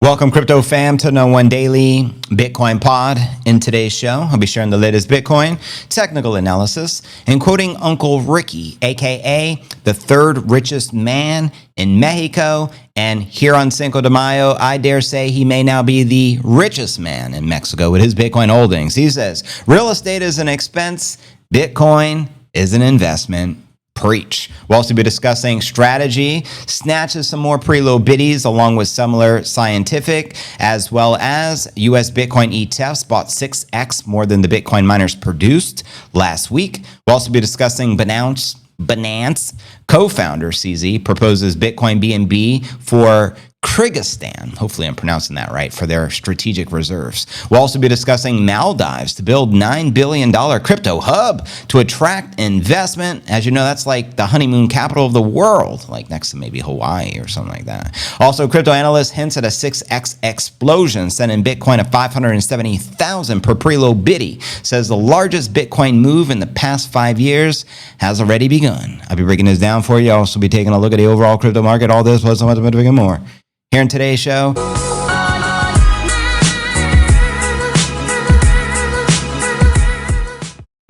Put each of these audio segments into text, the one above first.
Welcome, crypto fam, to No One Daily Bitcoin Pod. In today's show, I'll be sharing the latest Bitcoin technical analysis and quoting Uncle Ricky, aka the third richest man in Mexico. And here on Cinco de Mayo, I dare say he may now be the richest man in Mexico with his Bitcoin holdings. He says, real estate is an expense, Bitcoin is an investment. Preach. We'll also be discussing strategy, snatches some more pre-low biddies along with similar scientific, as well as US Bitcoin ETFs bought 6x more than the Bitcoin miners produced last week. We'll also be discussing Binance co-founder CZ proposes Bitcoin BNB for Kyrgyzstan, hopefully I'm pronouncing that right, for their strategic reserves. We'll also be discussing Maldives to build $9 billion crypto hub to attract investment. As you know, that's like the honeymoon capital of the world, like next to maybe Hawaii or something like that. Also, crypto analyst hints at a 6x explosion, sending Bitcoin at 570,000 per preload biddy. Says the largest Bitcoin move in the past 5 years has already begun. I'll be breaking this down for you. I'll also be taking a look at the overall crypto market, all this plus so much more. Here in today's show,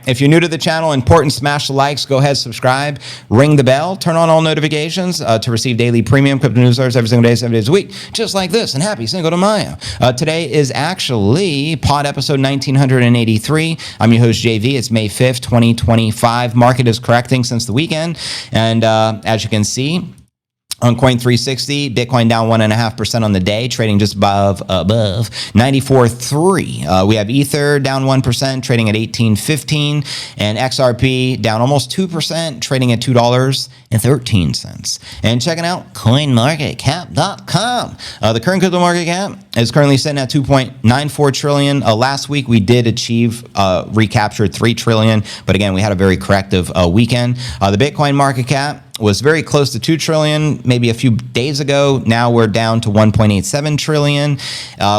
if you're new to the channel, important, smash the likes, go ahead, subscribe, ring the bell, turn on all notifications to receive daily premium crypto news alerts every single day, 7 days a week, just like this, and happy Cinco de Mayo. Today is actually pod episode 1983. I'm your host, JV. It's May 5th, 2025. Market is correcting since the weekend, and as you can see, on Coin360, Bitcoin down 1.5% on the day, trading just above 94.3. We have Ether down 1%, trading at 18.15, and XRP down almost 2%, trading at $2.13. And checking out CoinMarketCap.com. The current crypto market cap is currently sitting at 2.94 trillion. Last week we did achieve recaptured 3 trillion, but again we had a very corrective weekend. The Bitcoin market cap was very close to 2 trillion maybe a few days ago. Now we're down to 1.87 trillion.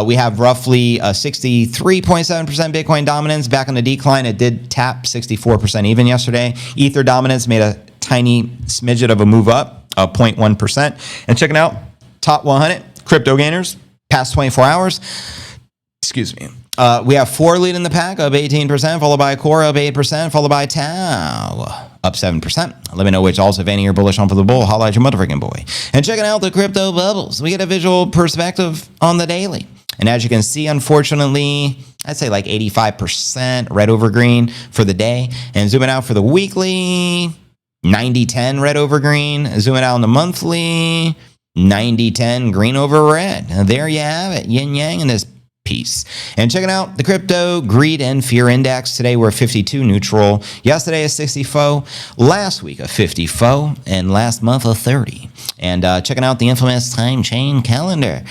We have roughly 63.7% Bitcoin dominance. Back on the decline, it did tap 64% even yesterday. Ether dominance made a tiny smidget of a move up, 0.1%. And checking out top 100 crypto gainers past 24 hours. Excuse me. We have 4 leading the pack, up 18%, followed by Core, up 8%, followed by Tau, up 7%. Let me know which also, if any, you're bullish on for the bull. Holla at your motherfucking boy. And checking out the crypto bubbles, we get a visual perspective on the daily. And as you can see, unfortunately, I'd say like 85% red over green for the day. And zooming out for the weekly, 90-10 red over green. Zooming out on the monthly, 90-10 green over red. And there you have it, yin yang in this piece. And checking out the crypto greed and fear index. Today we're 52 neutral. Yesterday a 64. Last week a 54. And last month a 30. And checking out the infamous time chain calendar.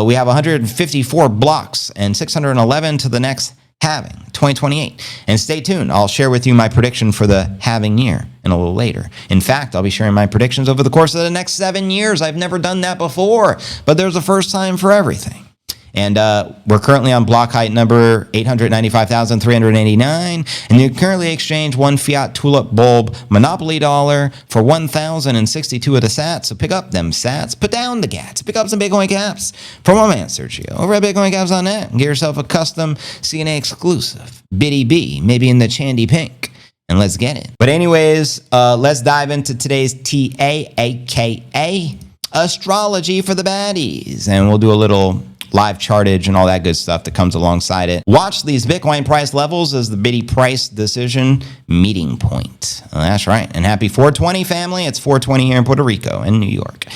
We have 154 blocks and 611 to the next halving, 2028. And stay tuned. I'll share with you my prediction for the halving year in a little later. In fact, I'll be sharing my predictions over the course of the next 7 years. I've never done that before, but there's a first time for everything. And we're currently on block height number 895,389. And you currently exchange one fiat tulip bulb monopoly dollar for 1,062 of the sats. So pick up them sats, put down the gats, pick up some Bitcoin caps from my man Sergio over at BitcoinCaps.net and get yourself a custom CNA exclusive Biddy B, maybe in the Chandy Pink. And let's get it. But anyways, let's dive into today's TA, aka astrology for the baddies. And we'll do a little live chartage and all that good stuff that comes alongside it. Watch these Bitcoin price levels as the Biddy price decision meeting point. That's right. And happy 420 family. It's 420 here in Puerto Rico and New York.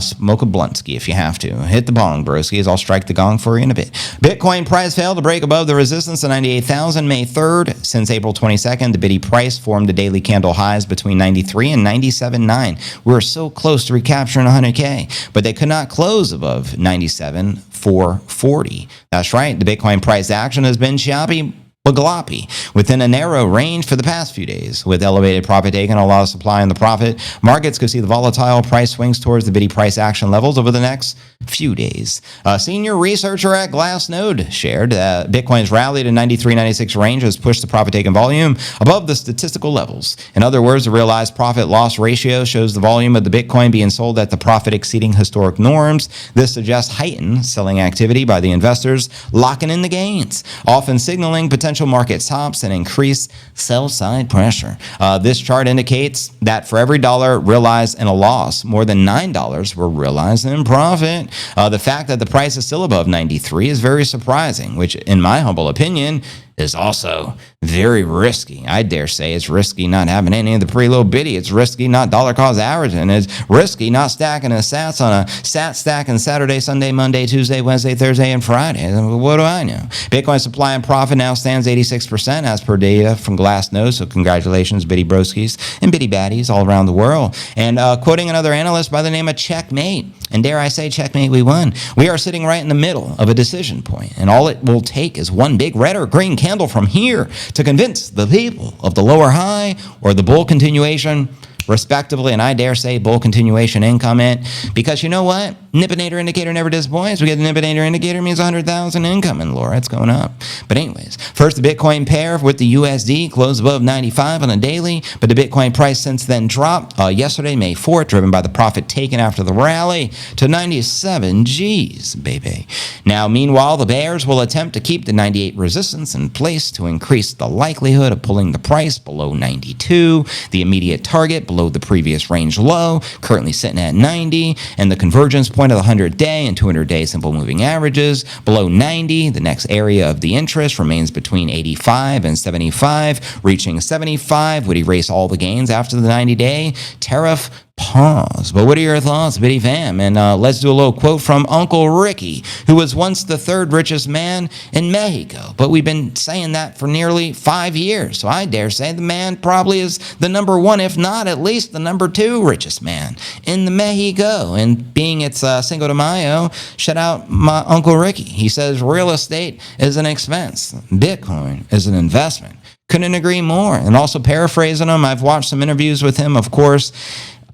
Smoke a bluntski if you have to. Hit the bong, broskies. I'll strike the gong for you in a bit. Bitcoin price failed to break above the resistance of 98,000 May 3rd. Since April 22nd, the Biddy price formed the daily candle highs between 93 and 97.9. We were so close to recapturing 100K, but they could not close above 97,440. That's right. The Bitcoin price action has been choppy but gloppy within a narrow range for the past few days. With elevated profit taken, a lot of supply in the profit, markets could see the volatile price swings towards the bitty price action levels over the next few days. A senior researcher at Glassnode shared that Bitcoin's rally to 93-96 range has pushed the profit taken volume above the statistical levels. In other words, the realized profit loss ratio shows the volume of the Bitcoin being sold at the profit exceeding historic norms. This suggests heightened selling activity by the investors, locking in the gains, often signaling potential market tops and increased sell-side pressure. This chart indicates that for every dollar realized in a loss, more than $9 were realized in profit. The fact that the price is still above 93 is very surprising, which in my humble opinion is also very risky. I dare say it's risky not having any of the preload bitty. It's risky not dollar cost averaging. It's risky not stacking the sats on a sat stack on Saturday, Sunday, Monday, Tuesday, Wednesday, Thursday, and Friday. What do I know? Bitcoin supply and profit now stands 86% as per data from Glassnode. So congratulations, bitty broskies and bitty baddies all around the world. And quoting another analyst by the name of Checkmate, and dare I say, checkmate, we won. We are sitting right in the middle of a decision point, and all it will take is one big red or green candle from here to convince the people of the lower high or the bull continuation, respectively. And I dare say bull continuation in comment, because you know what? Nippinator indicator never disappoints. We get the Nippinator indicator, means 100,000 incoming, Laura. It's going up. But anyways, first the Bitcoin pair with the USD closed above 95 on a daily, but the Bitcoin price since then dropped yesterday, May 4th, driven by the profit taken after the rally to 97 G's, baby. Now, meanwhile, the bears will attempt to keep the 98 resistance in place to increase the likelihood of pulling the price below 92, the immediate target below the previous range low, currently sitting at 90, and the convergence point of the 100-day and 200-day simple moving averages below 90. The next area of the interest remains between 85 and 75. Reaching 75 would erase all the gains after the 90-day tariff pause. But what are your thoughts, bitty fam? And let's do a little quote from Uncle Ricky, who was once the third richest man in Mexico. But we've been saying that for nearly 5 years. So I dare say the man probably is the number one, if not at least the number two richest man in the Mexico. And being it's Cinco de Mayo, shout out my Uncle Ricky. He says real estate is an expense. Bitcoin is an investment. Couldn't agree more. And also paraphrasing him, I've watched some interviews with him, of course,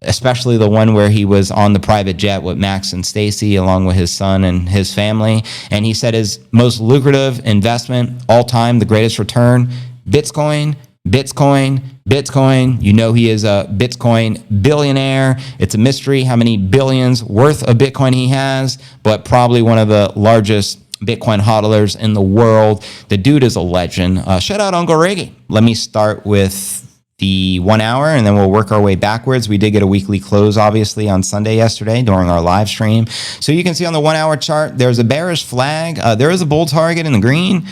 especially the one where he was on the private jet with Max and Stacy along with his son and his family. And he said his most lucrative investment all time, the greatest return, Bitcoin, Bitcoin, Bitcoin. You know he is a Bitcoin billionaire. It's a mystery how many billions worth of Bitcoin he has, but probably one of the largest Bitcoin hodlers in the world. The dude is a legend. Shout out Uncle Ricky. Let me start with the 1 hour, and then we'll work our way backwards. We did get a weekly close, obviously, on Sunday yesterday during our live stream. So you can see on the 1 hour chart, there's a bearish flag. There is a bull target in the green,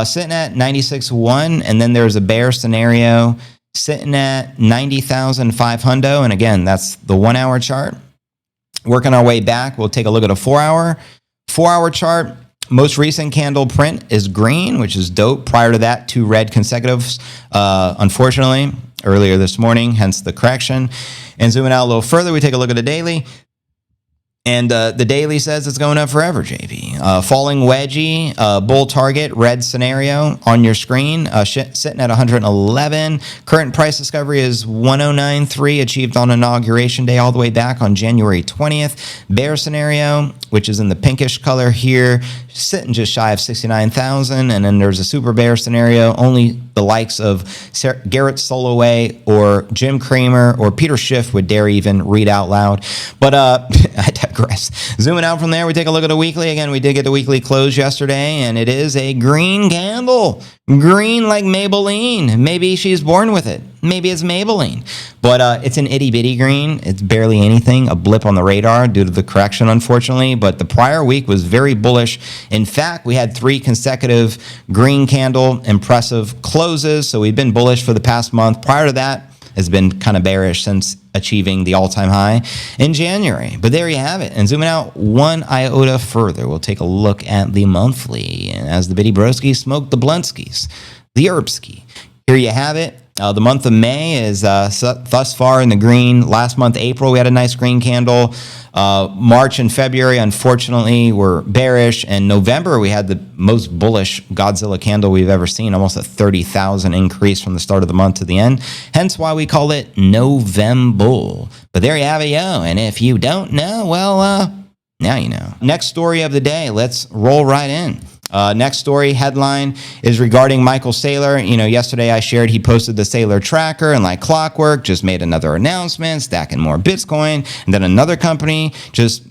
sitting at 96.1, and then there's a bear scenario sitting at 90,500. And again, that's the 1 hour chart. Working our way back, we'll take a look at a 4 hour. 4 hour chart. Most recent candle print is green, which is dope. Prior to that, 2 red consecutives, unfortunately, earlier this morning, hence the correction. And zooming out a little further, we take a look at the daily. And the daily says it's going up forever, JV. Falling wedgie, bull target, red scenario on your screen, sitting at 111. Current price discovery is 1093, achieved on inauguration day all the way back on January 20th. Bear scenario, which is in the pinkish color here, sitting just shy of 69,000. And then there's a super bear scenario, only the likes of Garrett Soloway or Jim Cramer or Peter Schiff would dare even read out loud. But I digress. Zooming out from there, we take a look at a weekly. Again, we did get the weekly close yesterday, and it is a green candle. Green like Maybelline. Maybe she's born with it. Maybe it's Maybelline. But it's an itty-bitty green. It's barely anything, a blip on the radar due to the correction, unfortunately. But the prior week was very bullish. In fact, we had 3 consecutive green candle impressive closes. So we've been bullish for the past month. Prior to that, has been kind of bearish since achieving the all-time high in January. But there you have it. And zooming out 1 iota further, we'll take a look at the monthly. And as the bitty broskies smoke the blunskies, the herbski. Here you have it. The month of May is thus far in the green. Last month, April, we had a nice green candle. March and February, unfortunately, were bearish. And November, we had the most bullish Godzilla candle we've ever seen, almost a 30,000 increase from the start of the month to the end. Hence why we call it November. But there you have it, yo. And if you don't know, well, now you know. Next story of the day. Let's roll right in. Next story headline is regarding Michael Saylor. Yesterday I shared he posted the Saylor tracker, and like clockwork, just made another announcement, stacking more Bitcoin. And then another company just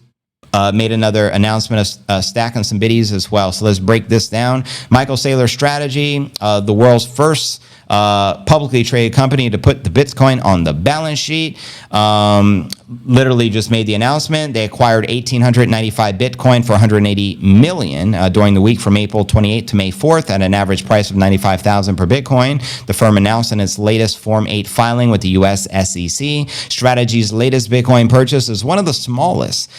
made another announcement of stacking some biddies as well. So let's break this down. Michael Saylor Strategy, the world's first publicly traded company to put the Bitcoin on the balance sheet, literally just made the announcement. They acquired 1,895 Bitcoin for $180 million during the week from April 28th to May 4th at an average price of $95,000 per Bitcoin. The firm announced in its latest Form 8 filing with the U.S. SEC. Strategy's latest Bitcoin purchase is one of the smallest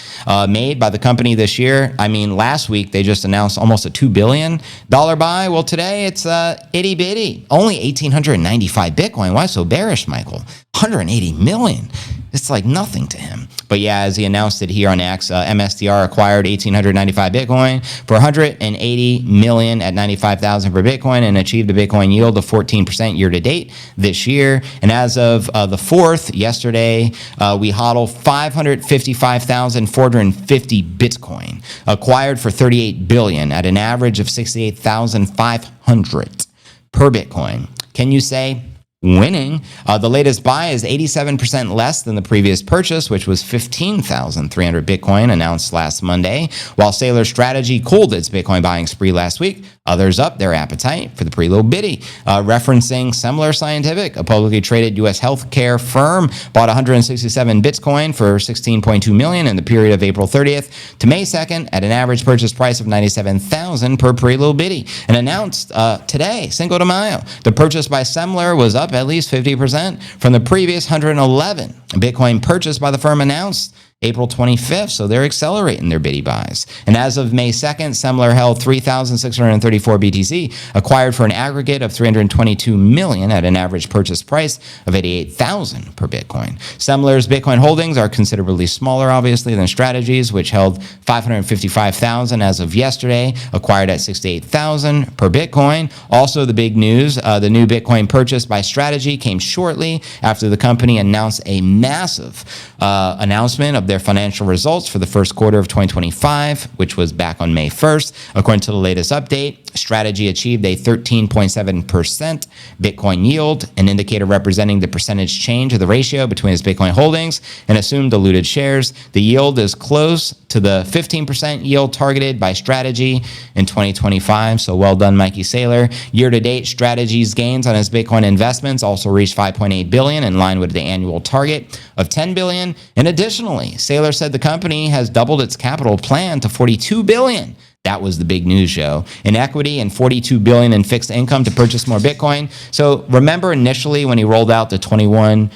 made by the company this year. I mean, last week they just announced almost a $2 billion buy. Well, today it's itty bitty, only 1,895 Bitcoin. Why so bearish, Michael? 180 million. It's like nothing to him. But yeah, as he announced it here on X, MSTR acquired 1,895 Bitcoin for 180 million at 95,000 per Bitcoin and achieved a Bitcoin yield of 14% year to date this year. And as of the 4th, yesterday, we hodled 555,450 Bitcoin, acquired for 38 billion at an average of 68,500 per Bitcoin. Can you say winning? The latest buy is 87% less than the previous purchase, which was 15,300 Bitcoin announced last Monday. While Saylor Strategy cooled its Bitcoin buying spree last week, others upped their appetite for the preload biddy. Referencing Semler Scientific, a publicly traded U.S. healthcare firm, bought 167 Bitcoin for $16.2 million in the period of April 30th to May 2nd at an average purchase price of $97,000 per preload biddy. And announced today, Cinco de Mayo, the purchase by Semler was up at least 50% from the previous 111 Bitcoin purchase by the firm announced April 25th, so they're accelerating their biddy buys. And as of May 2nd, Semler held 3,634 BTC, acquired for an aggregate of 322 million at an average purchase price of 88,000 per Bitcoin. Semler's Bitcoin holdings are considerably smaller, obviously, than Strategy's, which held 555,000 as of yesterday, acquired at 68,000 per Bitcoin. Also, the big news, the new Bitcoin purchase by Strategy came shortly after the company announced a massive announcement of their financial results for the first quarter of 2025, which was back on May 1st. According to the latest update, Strategy achieved a 13.7% Bitcoin yield, an indicator representing the percentage change of the ratio between its Bitcoin holdings and assumed diluted shares. The yield is close to the 15% yield targeted by Strategy in 2025. So well done, Mikey Saylor. Year to date, Strategy's gains on its Bitcoin investments also reached 5.8 billion, in line with the annual target of 10 billion. And additionally, Saylor said the company has doubled its capital plan to 42 billion. That was the big news show. In equity and 42 billion in fixed income to purchase more Bitcoin. So remember initially when he rolled out the 21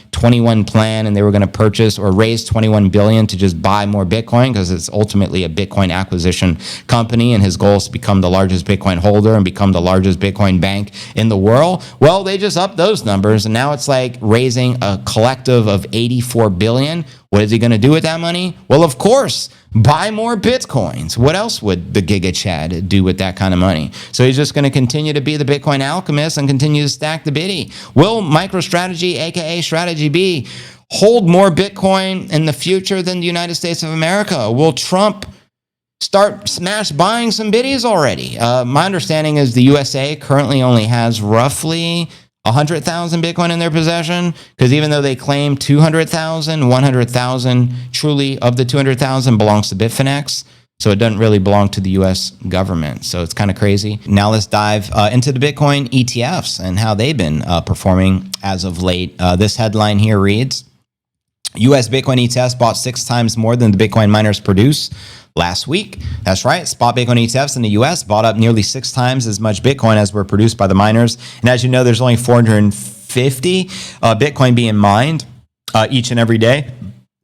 plan and they were going to purchase or raise 21 billion to just buy more Bitcoin because it's ultimately a Bitcoin acquisition company and his goal is to become the largest Bitcoin holder and become the largest Bitcoin bank in the world. Well, they just upped those numbers and now it's like raising a collective of 84 billion. What is he going to do with that money? Well, of course, buy more Bitcoins. What else would the Giga Chad do with that kind of money? So he's just going to continue to be the Bitcoin alchemist and continue to stack the biddy. Will MicroStrategy, aka Strategy B, hold more Bitcoin in the future than the United States of America? Will Trump start smash buying some biddies already? My understanding is the USA currently only has roughly 100,000 Bitcoin in their possession, because even though they claim 200,000, 100,000 truly of the 200,000 belongs to Bitfinex. So it doesn't really belong to the U.S. government. So it's kind of crazy. Now let's dive into the Bitcoin ETFs and how they've been performing as of late. This headline here reads, U.S. Bitcoin ETFs bought 6 times more than the Bitcoin miners produce last week. That's right. Spot Bitcoin ETFs in the U.S. bought up nearly 6 times as much Bitcoin as were produced by the miners. And as you know, there's only 450 Bitcoin being mined each and every day.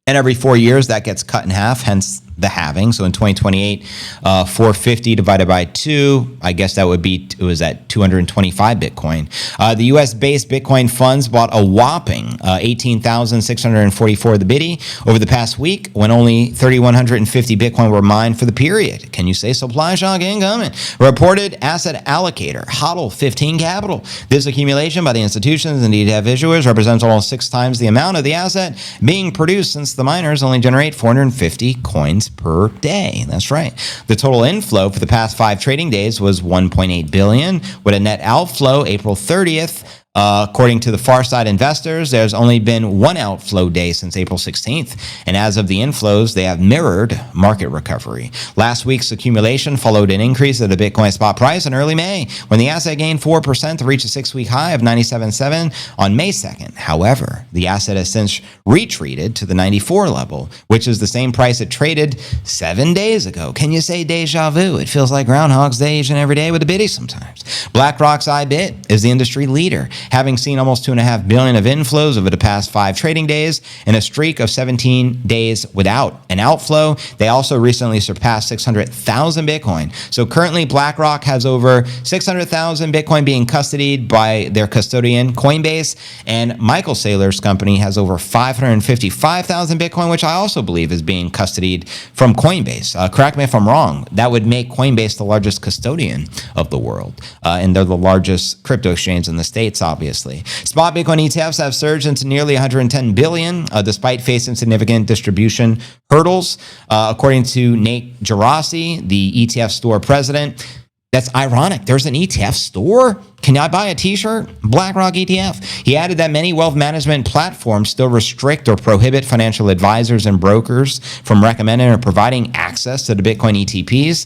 And every 4 years, that gets cut in half, hence the halving. So in 2028, 450 divided by 2, I guess that would be, it was at 225 Bitcoin. The US-based Bitcoin funds bought a whopping 18,644 of the biddy over the past week, when only 3,150 Bitcoin were mined for the period. Can you say supply shock incoming? Reported asset allocator, HODL 15 Capital. This accumulation by the institutions and ETF issuers represents almost 6 times the amount of the asset being produced, since the miners only generate 450 coins per day. That's right. The total inflow for the past 5 trading days was 1.8 billion, with a net outflow April 30th. According to the Farside investors, there's only been 1 outflow day since April 16th, and as of the inflows, they have mirrored market recovery. Last week's accumulation followed an increase of the Bitcoin spot price in early May, when the asset gained 4% to reach a 6-week high of 97.7 on May 2nd. However, the asset has since retreated to the 94 level, which is the same price it traded 7 days ago. Can you say deja vu? It feels like Groundhog's Day each and every day with the biddy sometimes. BlackRock's IBIT is the industry leader, having seen almost $2.5 billion of inflows over the past 5 trading days and a streak of 17 days without an outflow. They also recently surpassed 600,000 Bitcoin. So currently, BlackRock has over 600,000 Bitcoin being custodied by their custodian, Coinbase, and Michael Saylor's company has over 555,000 Bitcoin, which I also believe is being custodied from Coinbase. Correct me if I'm wrong. That would make Coinbase the largest custodian of the world, and they're the largest crypto exchange in the States, obviously. Spot Bitcoin ETFs have surged into nearly 110 billion, despite facing significant distribution hurdles. According to Nate Gerasi, the ETF store president, that's ironic. There's an ETF store? Can I buy a t-shirt? BlackRock ETF. He added that many wealth management platforms still restrict or prohibit financial advisors and brokers from recommending or providing access to the Bitcoin ETPs.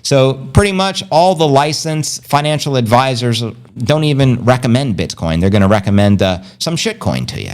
So pretty much all the licensed financial advisors don't even recommend Bitcoin. They're going to recommend some shitcoin to you.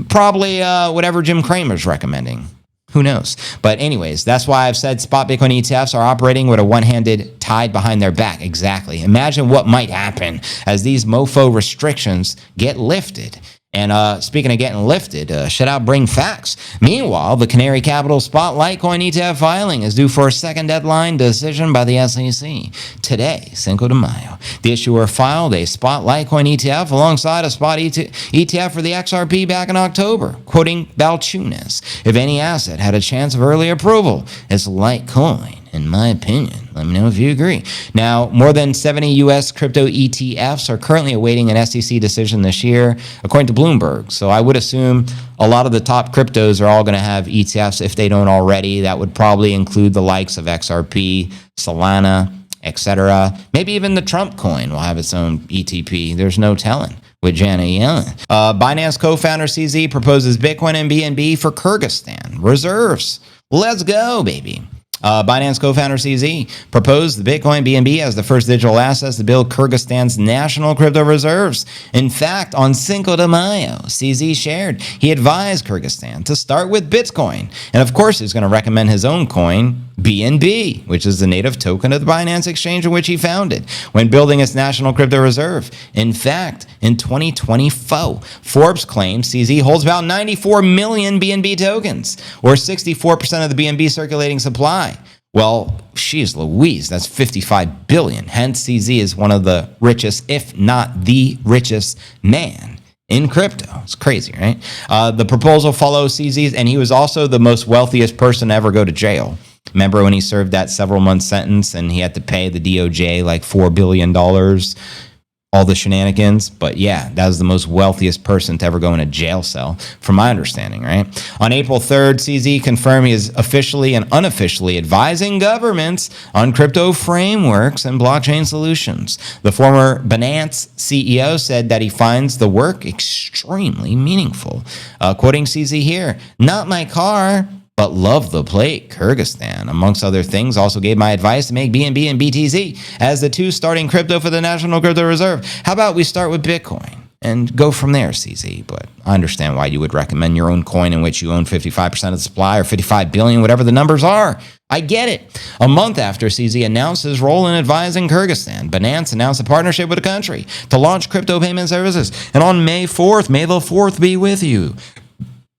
Probably whatever Jim Cramer's recommending. Who knows? But anyways, that's why I've said spot Bitcoin ETFs are operating with a one-handed tied behind their back. Exactly. Imagine what might happen as these mofo restrictions get lifted. And speaking of getting lifted, should I bring facts? Meanwhile, the Canary Capital Spot Litecoin ETF filing is due for a second deadline decision by the SEC. Today, Cinco de Mayo, the issuer filed a Spot Litecoin ETF alongside a Spot ETF for the XRP back in October, quoting Balchunas. If any asset had a chance of early approval, it's Litecoin, in my opinion. Let me know if you agree. Now, more than 70 U.S. crypto ETFs are currently awaiting an SEC decision this year, according to Bloomberg. So I would assume a lot of the top cryptos are all going to have ETFs if they don't already. That would probably include the likes of XRP, Solana, etc. Maybe even the Trump coin will have its own ETP. There's no telling. With Janet Yellen. Binance co-founder CZ proposes Bitcoin and BNB for Kyrgyzstan reserves. Let's go, baby. Binance co-founder CZ proposed the Bitcoin BNB as the first digital assets to build Kyrgyzstan's national crypto reserves. In fact, on Cinco de Mayo, CZ shared he advised Kyrgyzstan to start with Bitcoin. And of course, he's going to recommend his own coin, BNB, which is the native token of the Binance exchange in which he founded, when building its national crypto reserve. In fact, in 2024, Forbes claims CZ holds about 94 million BNB tokens, or 64% of the BNB circulating supply. Well, she's Louise, that's 55 billion. Hence, CZ is one of the richest, if not the richest man in crypto. It's crazy, right? The proposal follows CZ's, and he was also the most wealthiest person to ever go to jail. Remember when he served that several month sentence and he had to pay the DOJ like $4 billion, all the shenanigans? But yeah, that was the most wealthiest person to ever go in a jail cell, from my understanding, right? On April 3rd, CZ confirmed he is officially and unofficially advising governments on crypto frameworks and blockchain solutions. The former Binance CEO said that he finds the work extremely meaningful. Quoting CZ here, "Not my car, but love the plate, Kyrgyzstan, amongst other things, also gave my advice to make BNB and BTC as the 2 starting crypto for the National Crypto Reserve. How about we start with Bitcoin and go from there, CZ? But I understand why you would recommend your own coin in which you own 55% of the supply, or 55 billion, whatever the numbers are. I get it." A month after CZ announced his role in advising Kyrgyzstan, Binance announced a partnership with the country to launch crypto payment services. And on May 4th, may the 4th be with you,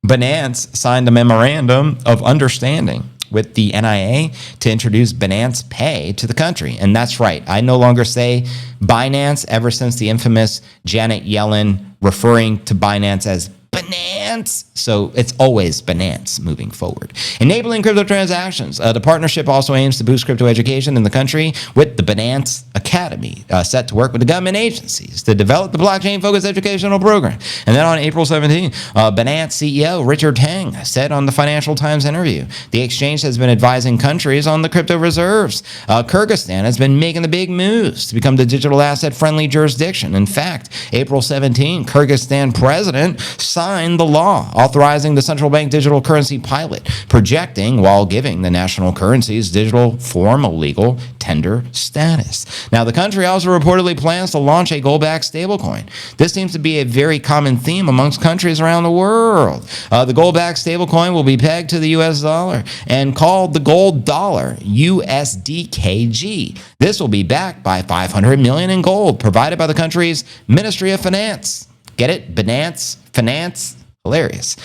Binance signed a memorandum of understanding with the NIA to introduce Binance Pay to the country. And that's right. I no longer say Binance ever since the infamous Janet Yellen referring to Binance as Binance. So it's always Binance moving forward. Enabling crypto transactions. The partnership also aims to boost crypto education in the country with the Binance Academy, set to work with the government agencies to develop the blockchain-focused educational program. And then on April 17, Binance CEO Richard Tang said on the Financial Times interview, the exchange has been advising countries on the crypto reserves. Kyrgyzstan has been making the big moves to become the digital asset-friendly jurisdiction. In fact, April 17, Kyrgyzstan president signed the law authorizing the central bank digital currency pilot, projecting while giving the national currency's digital form a legal tender status. Now, the country also reportedly plans to launch a gold-backed stablecoin. This seems to be a very common theme amongst countries around the world. The gold-backed stablecoin will be pegged to the US dollar and called the gold dollar, USDKG. This will be backed by $500 million in gold provided by the country's Ministry of Finance. Get it? Binance, finance, hilarious.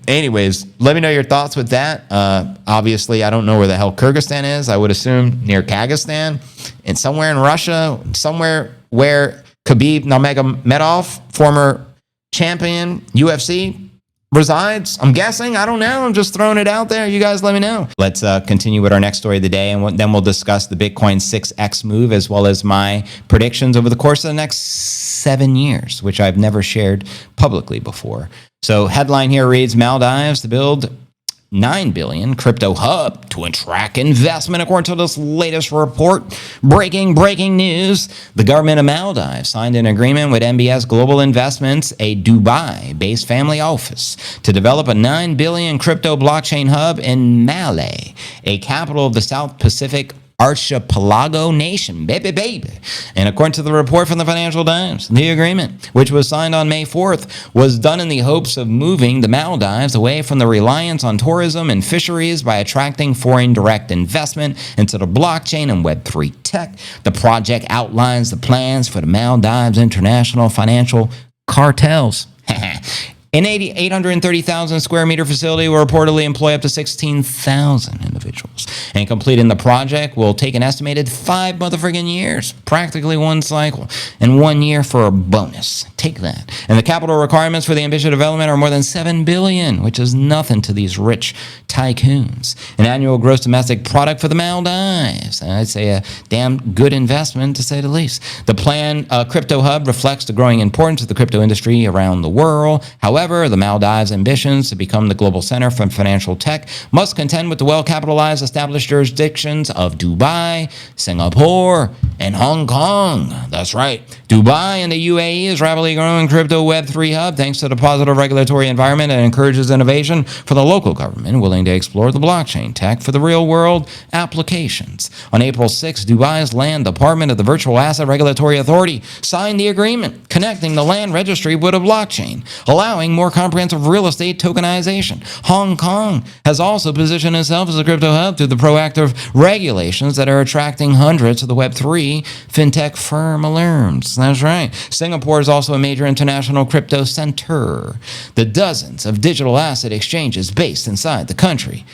Anyways, let me know your thoughts with that. Obviously, I don't know where the hell Kyrgyzstan is. I would assume near Kazakhstan and somewhere in Russia, somewhere where Khabib Nurmagomedov, former champion, UFC, resides. I'm guessing. I don't know. I'm just throwing it out there. You guys let me know. Let's continue with our next story of the day, and then we'll discuss the Bitcoin 6x move as well as my predictions over the course of the next 7 years, which I've never shared publicly before. So headline here reads, Maldives to build $9 billion crypto hub to attract investment. According to this latest report, breaking news, the government of Maldives signed an agreement with MBS Global Investments, a Dubai-based family office, to develop a $9 billion crypto blockchain hub in Malé, a capital of the South Pacific Archipelago nation, baby. And according to the report from the Financial Times, the agreement, which was signed on May 4th, was done in the hopes of moving the Maldives away from the reliance on tourism and fisheries by attracting foreign direct investment into the blockchain and Web3 tech. The project outlines the plans for the Maldives international financial cartels. An 830,000 square meter facility will reportedly employ up to 16,000 individuals. And completing the project will take an estimated 5 motherfucking years, practically one cycle, and 1 year for a bonus. Take that. And the capital requirements for the ambitious development are more than $7 billion, which is nothing to these rich tycoons. An annual gross domestic product for the Maldives. I'd say a damn good investment, to say the least. The planned crypto hub reflects the growing importance of the crypto industry around the world. However, the Maldives' ambitions to become the global center for financial tech must contend with the well-capitalized established jurisdictions of Dubai, Singapore, and Hong Kong. That's right. Dubai and the UAE is rapidly growing crypto Web3 hub thanks to the positive regulatory environment that encourages innovation for the local government willing to explore the blockchain tech for the real-world applications. On April 6, Dubai's Land Department of the Virtual Asset Regulatory Authority signed the agreement connecting the land registry with a blockchain, allowing more comprehensive real estate tokenization. Hong Kong has also positioned itself as a crypto hub through the proactive regulations that are attracting hundreds of the Web3 fintech firm alarms. That's right. Singapore is also a major international crypto center. The dozens of digital asset exchanges based inside the country.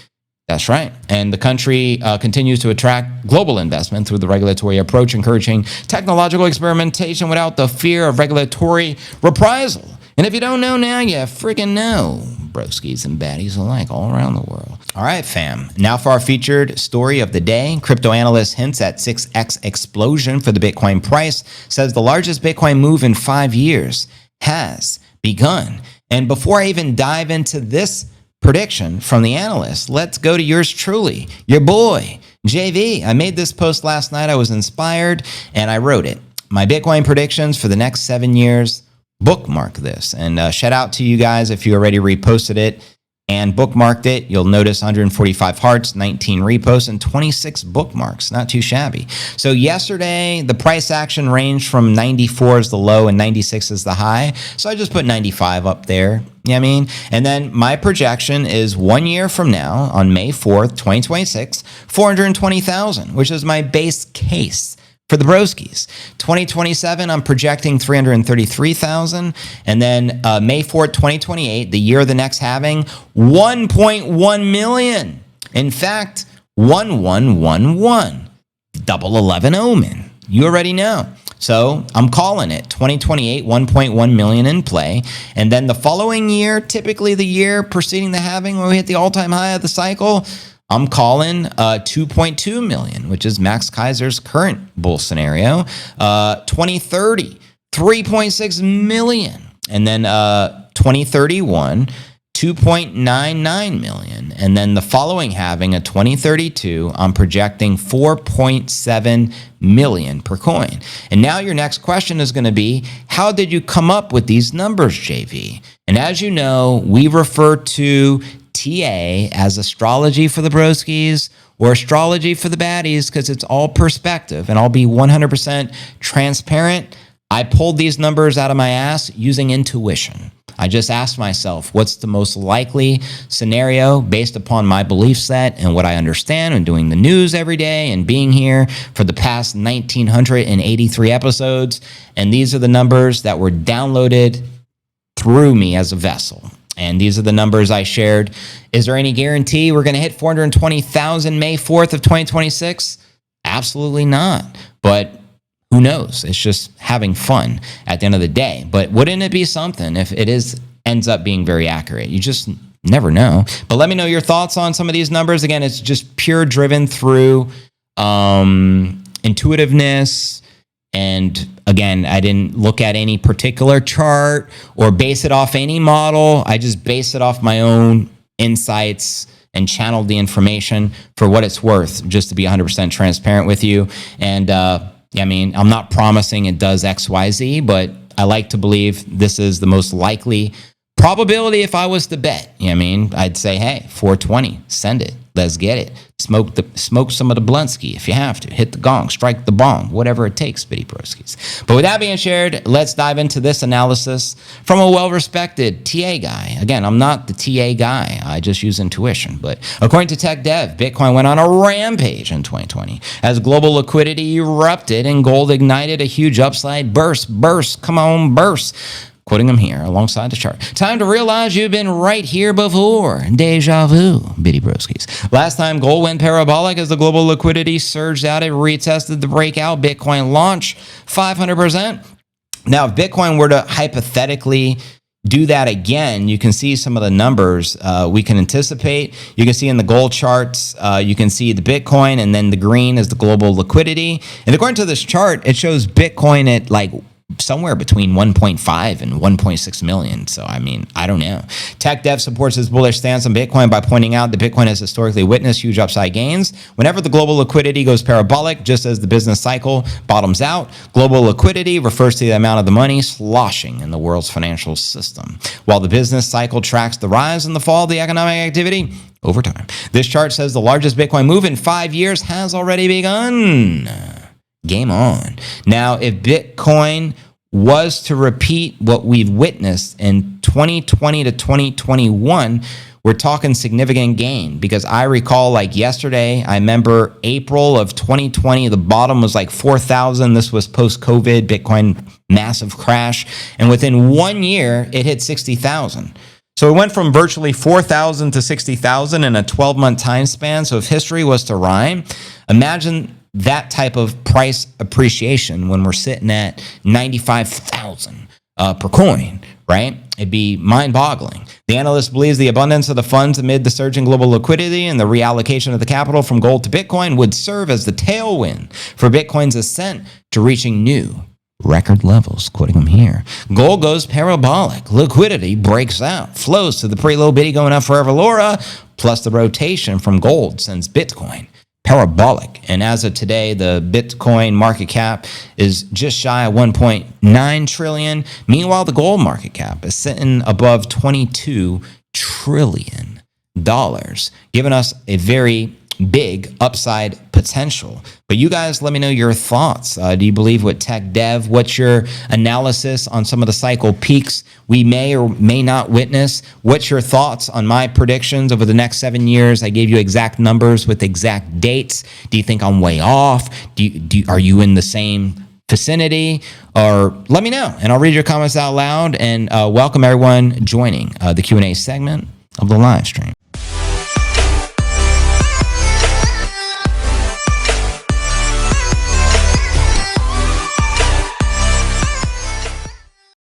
That's right. And the country continues to attract global investment through the regulatory approach, encouraging technological experimentation without the fear of regulatory reprisal. And if you don't know now, you freaking know. Broskies and baddies alike all around the world. All right, fam. Now for our featured story of the day. Crypto analyst hints at 6x explosion for the Bitcoin price. Says the largest Bitcoin move in 5 years has begun. And before I even dive into this prediction from the analyst, let's go to yours truly, your boy, JV. I made this post last night. I was inspired and I wrote it. My Bitcoin predictions for the next 7 years. Bookmark this, and shout out to you guys if you already reposted it and bookmarked it. You'll notice 145 hearts, 19 reposts, and 26 bookmarks. Not too shabby. So yesterday, the price action ranged from 94 is the low and 96 is the high. So I just put 95 up there. You know what I mean? And then my projection is 1 year from now, on May 4th, 2026, 420,000, which is my base case. For the broskies, 2027, I'm projecting 333,000. And then May 4th, 2028, the year of the next halving, 1.1 million. In fact, 1111, double 11 omen. You already know. So I'm calling it 2028, 1.1 million in play. And then the following year, typically the year preceding the halving when we hit the all-time high of the cycle, I'm calling 2.2 million, which is Max Kaiser's current bull scenario. 2030, 3.6 million. And then 2031, 2.99 million. And then the following halving of 2032, I'm projecting 4.7 million per coin. And now your next question is going to be, how did you come up with these numbers, JV? And as you know, we refer to TA as astrology for the broskies or astrology for the baddies because it's all perspective. And I'll be 100% transparent. I pulled these numbers out of my ass using intuition. I just asked myself, what's the most likely scenario based upon my belief set and what I understand and doing the news every day and being here for the past 1,983 episodes. And these are the numbers that were downloaded through me as a vessel. And these are the numbers I shared. Is there any guarantee we're going to hit 420,000 May 4th of 2026? Absolutely not. But who knows? It's just having fun at the end of the day. But wouldn't it be something if it ends up being very accurate? You just never know. But let me know your thoughts on some of these numbers. Again, it's just pure driven through intuitiveness. And again, I didn't look at any particular chart or base it off any model. I just base it off my own insights and channeled the information for what it's worth, just to be 100% transparent with you. And I mean, I'm not promising it does X, Y, Z, but I like to believe this is the most likely probability if I was to bet. You know what I mean? I'd say, hey, 420, send it. Let's get it. Smoke some of the Blunsky if you have to. Hit the gong, strike the bong, whatever it takes, Bitty Broskies. But with that being shared, let's dive into this analysis from a well-respected TA guy. Again, I'm not the TA guy. I just use intuition. But according to Tech Dev, Bitcoin went on a rampage in 2020 as global liquidity erupted and gold ignited a huge upside burst. Come on, burst. Quoting him here alongside the chart. Time to realize you've been right here before. Deja vu, Bitty Broskies. Last time gold went parabolic as the global liquidity surged out. It retested the breakout. Bitcoin launch 500%. Now, if Bitcoin were to hypothetically do that again, you can see some of the numbers we can anticipate. You can see in the gold charts, you can see the Bitcoin, and then the green is the global liquidity. And according to this chart, it shows Bitcoin at like somewhere between 1.5 and 1.6 million. So, I mean, I don't know. Tech Dev supports his bullish stance on Bitcoin by pointing out that Bitcoin has historically witnessed huge upside gains. Whenever the global liquidity goes parabolic, just as the business cycle bottoms out, global liquidity refers to the amount of the money sloshing in the world's financial system, while the business cycle tracks the rise and the fall of the economic activity over time. This chart says the largest Bitcoin move in 5 years has already begun. Game on. Now, if Bitcoin was to repeat what we've witnessed in 2020 to 2021, we're talking significant gain, because I recall like yesterday, I remember April of 2020, the bottom was like 4,000. This was post-COVID, Bitcoin massive crash. And within 1 year, it hit 60,000. So it went from virtually 4,000 to 60,000 in a 12-month time span. So if history was to rhyme, imagine that type of price appreciation when we're sitting at 95,000 per coin, right? It'd be mind-boggling. The analyst believes the abundance of the funds amid the surge in global liquidity and the reallocation of the capital from gold to Bitcoin would serve as the tailwind for Bitcoin's ascent to reaching new record levels. Quoting him here. Gold goes parabolic. Liquidity breaks out. Flows to the pretty little bitty going up forever Laura, plus the rotation from gold sends Bitcoin parabolic. And as of today, the Bitcoin market cap is just shy of 1.9 trillion. Meanwhile, the gold market cap is sitting above $22 trillion, giving us a very big upside potential. But you guys, let me know your thoughts. Do you believe what Tech Dev? What's your analysis on some of the cycle peaks we may or may not witness? What's your thoughts on my predictions over the next 7 years? I gave you exact numbers with exact dates. Do you think I'm way off? Are you in the same vicinity? Or let me know, and I'll read your comments out loud. And welcome everyone joining the Q&A segment of the live stream.